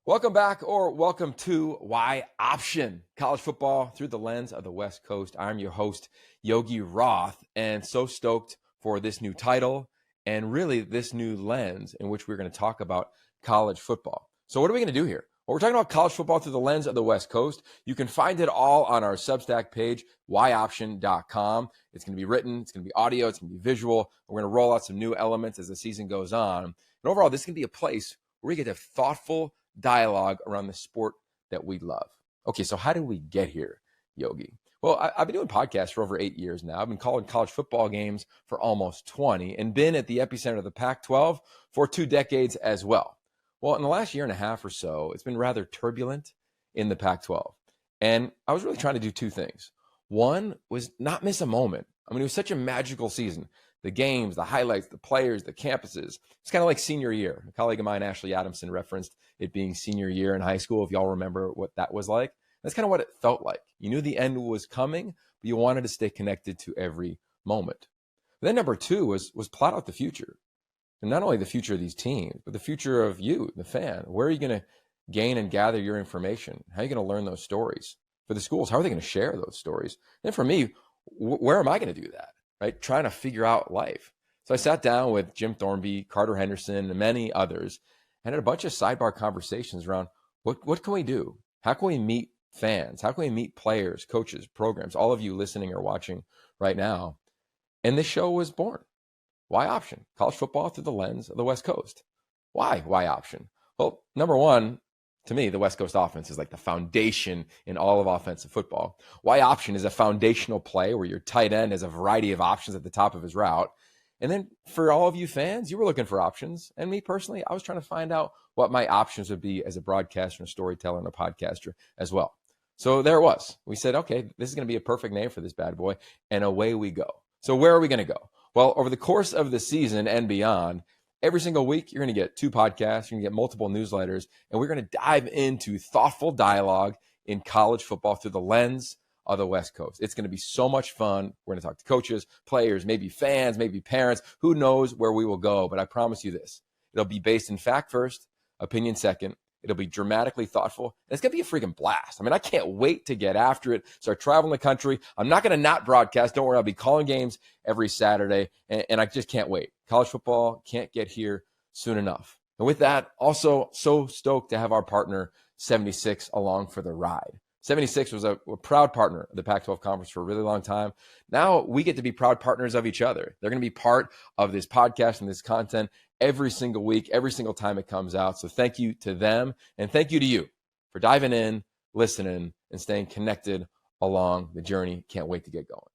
Welcome back, or welcome to Y Option, college football through the lens of the West Coast. I'm your host, Yogi Roth, and so stoked for this new title and really this new lens in which we're going to talk about college football. So what are we going to do here? Well, we're talking about college football through the lens of the West Coast. You can find it all on our Substack page, yoption.com. It's going to be written, it's going to be audio, it's going to be visual. We're going to roll out some new elements as the season goes on. And overall, this can be a place where we get to have thoughtful dialogue around the sport that we love. Okay, so how did we get here, Yogi? Well, I've been doing podcasts for over 8 years now. I've been calling college football games for almost 20 and been at the epicenter of the Pac-12 for 2 decades as well. Well, in the last year and a half or so, it's been rather turbulent in the Pac-12. And I was really trying to do 2 things. One was not miss a moment. I mean, it was such a magical season. The games, the highlights, the players, the campuses. It's kind of like senior year. A colleague of mine, Ashley Adamson, referenced it being senior year in high school, if y'all remember what that was like. That's kind of what it felt like. You knew the end was coming, but you wanted to stay connected to every moment. But then number 2 was plot out the future. And not only the future of these teams, but the future of you, the fan. Where are you going to gain and gather your information? How are you going to learn those stories? For the schools, how are they going to share those stories? And for me, where am I going to do that? Right? Trying to figure out life. So I sat down with Jim Thornby, Carter Henderson, and many others, and had a bunch of sidebar conversations around what can we do? How can we meet fans? How can we meet players, coaches, programs, all of you listening or watching right now? And this show was born. Y Option? College football through the lens of the West Coast. Why Y Option? Well, number one, to me, the West Coast offense is like the foundation in all of offensive football. Y Option is a foundational play where your tight end has a variety of options at the top of his route. And then for all of you fans, you were looking for options. And me personally, I was trying to find out what my options would be as a broadcaster, and a storyteller, and a podcaster as well. So there it was. We said, okay, this is going to be a perfect name for this bad boy. And away we go. So where are we going to go? Well, over the course of the season and beyond, every single week, you're going to get 2 podcasts, you're going to get multiple newsletters, and we're going to dive into thoughtful dialogue in college football through the lens of the West Coast. It's going to be so much fun. We're going to talk to coaches, players, maybe fans, maybe parents. Who knows where we will go, but I promise you this. It'll be based in fact first, opinion second. It'll be dramatically thoughtful. And it's going to be a freaking blast. I mean, I can't wait to get after it, start traveling the country. I'm not going to not broadcast. Don't worry. I'll be calling games every Saturday. And I just can't wait. College football can't get here soon enough. And with that, also so stoked to have our partner, 76, along for the ride. 76 was a proud partner of the Pac-12 Conference for a really long time. Now we get to be proud partners of each other. They're going to be part of this podcast and this content every single week, every single time it comes out. So thank you to them, and thank you to you for diving in, listening, and staying connected along the journey. Can't wait to get going.